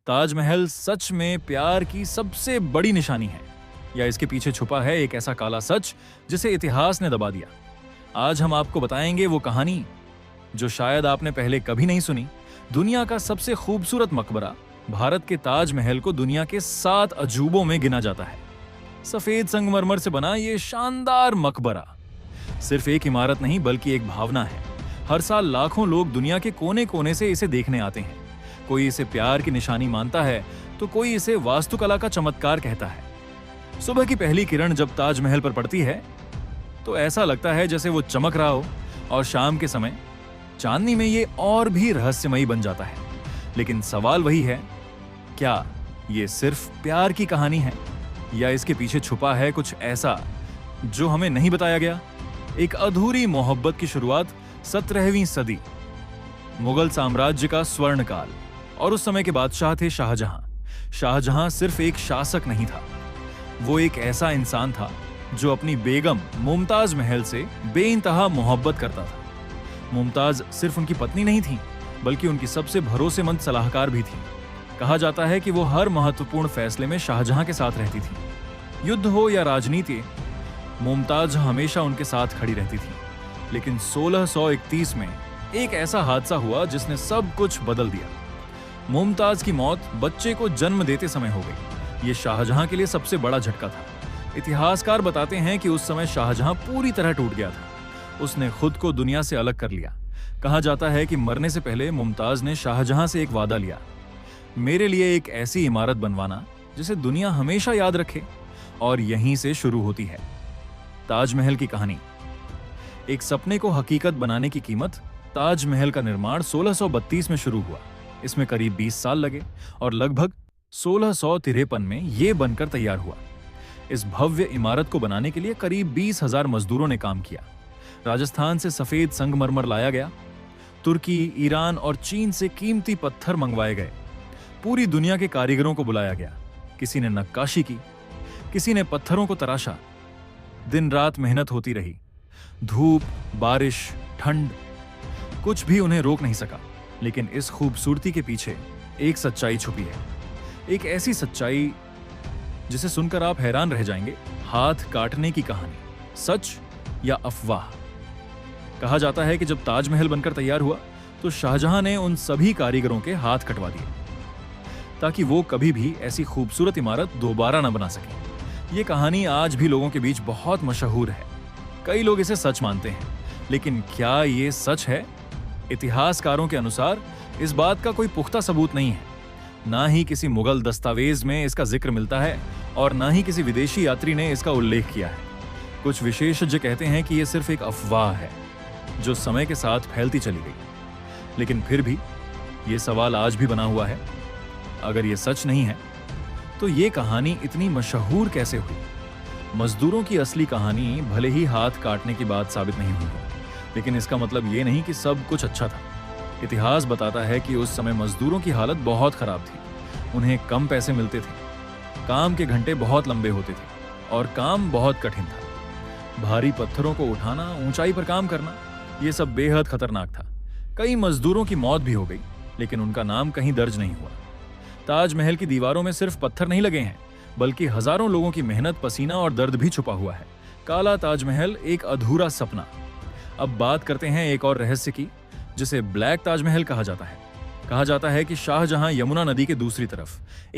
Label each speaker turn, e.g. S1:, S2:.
S1: ताजमहल सच में प्यार की सबसे बड़ी निशानी है, या इसके पीछे छुपा है एक ऐसा काला सच जिसे इतिहास ने दबा दिया? आज हम आपको बताएंगे वो कहानी जो शायद आपने पहले कभी नहीं सुनी। दुनिया का सबसे खूबसूरत मकबरा, भारत के ताजमहल को दुनिया के 7 अजूबों में गिना जाता है। सफेद संगमरमर से बना ये शानदार मकबरा सिर्फ एक इमारत नहीं बल्कि एक भावना है। हर साल लाखों लोग दुनिया के कोने कोने से इसे देखने आते हैं। कोई इसे प्यार की निशानी मानता है तो कोई इसे वास्तुकला का चमत्कार कहता है। सुबह की पहली किरण जब ताजमहल पर पड़ती है तो ऐसा लगता है जैसे वो चमक रहा हो, और शाम के समय चांदनी में ये और भी रहस्यमयी बन जाता है। लेकिन सवाल वही है, क्या ये सिर्फ प्यार की कहानी है या इसके पीछे छुपा है कुछ ऐसा जो हमें नहीं बताया गया? एक अधूरी मोहब्बत की शुरुआत 17वीं सदी, मुगल साम्राज्य का स्वर्ण काल, और उस समय के बादशाह थे शाहजहां। शाहजहां सिर्फ एक शासक नहीं था, वो एक ऐसा इंसान था जो अपनी बेगम मुमताज महल से बेइंतहा मोहब्बत करता था। मुमताज सिर्फ उनकी पत्नी नहीं थी बल्कि उनकी सबसे भरोसेमंद सलाहकार भी थी। कहा जाता है कि वो हर महत्वपूर्ण फैसले में शाहजहां के साथ रहती थी। युद्ध हो या राजनीति, मुमताज हमेशा उनके साथ खड़ी रहती थी। लेकिन 1631 में एक ऐसा हादसा हुआ जिसने सब कुछ बदल दिया। मुमताज की मौत बच्चे को जन्म देते समय हो गई। ये शाहजहां के लिए सबसे बड़ा झटका था। इतिहासकार बताते हैं कि उस समय शाहजहां पूरी तरह टूट गया था। उसने खुद को दुनिया से अलग कर लिया। कहा जाता है कि मरने से पहले मुमताज ने शाहजहां से एक वादा लिया, मेरे लिए एक ऐसी इमारत बनवाना जिसे दुनिया हमेशा याद रखे। और यहीं से शुरू होती है ताजमहल की कहानी। एक सपने को हकीकत बनाने की कीमत। ताजमहल का निर्माण 1632 में शुरू हुआ। इसमें करीब 20 साल लगे और लगभग 1653 में यह बनकर तैयार हुआ। इस भव्य इमारत को बनाने के लिए करीब 20,000 मजदूरों ने काम किया। राजस्थान से सफेद संगमरमर लाया गया, तुर्की, ईरान और चीन से कीमती पत्थर मंगवाए गए। पूरी दुनिया के कारीगरों को बुलाया गया। किसी ने नक्काशी की, किसी ने पत्थरों को तराशा। दिन रात मेहनत होती रही। धूप, बारिश, ठंड, कुछ भी उन्हें रोक नहीं सका। लेकिन इस खूबसूरती के पीछे एक सच्चाई छुपी है। एक ऐसी सच्चाई जिसे सुनकर आप हैरान रह जाएंगे। हाथ काटने की कहानी, सच या अफवाह? कहा जाता है कि जब ताजमहल बनकर तैयार हुआ तो शाहजहां ने उन सभी कारीगरों के हाथ कटवा दिए ताकि वो कभी भी ऐसी खूबसूरत इमारत दोबारा न बना सके। ये कहानी आज भी लोगों के बीच बहुत मशहूर है। कई लोग इसे सच मानते हैं, लेकिन क्या ये सच है? इतिहासकारों के अनुसार इस बात का कोई पुख्ता सबूत नहीं है। ना ही किसी मुगल दस्तावेज में इसका जिक्र मिलता है और ना ही किसी विदेशी यात्री ने इसका उल्लेख किया है। कुछ विशेषज्ञ कहते हैं कि यह सिर्फ एक अफवाह है जो समय के साथ फैलती चली गई। लेकिन फिर भी यह सवाल आज भी बना हुआ है, अगर यह सच नहीं है तो ये कहानी इतनी मशहूर कैसे हुई? मजदूरों की असली कहानी भले ही हाथ काटने की बात साबित नहीं हुई, लेकिन इसका मतलब ये नहीं कि सब कुछ अच्छा था। इतिहास बताता है कि उस समय मजदूरों की हालत बहुत खराब थी। उन्हें कम पैसे मिलते थे, काम के घंटे बहुत लंबे होते थे और काम बहुत कठिन था। भारी पत्थरों को उठाना, ऊंचाई पर काम करना, यह सब बेहद खतरनाक था। कई मजदूरों की मौत भी हो गई, लेकिन उनका नाम कहीं दर्ज नहीं हुआ। ताजमहल की दीवारों में सिर्फ पत्थर नहीं लगे हैं, बल्कि हजारों लोगों की मेहनत, पसीना और दर्द भी छुपा हुआ है। काला ताजमहल एक अधूरा सपना। अब बात करते हैं एक और रहस्य की, जिसे ब्लैक ताजमहल कहा जाता है। कहा जाता है कि शाहजहां यमुना नदी के दूसरी तरफ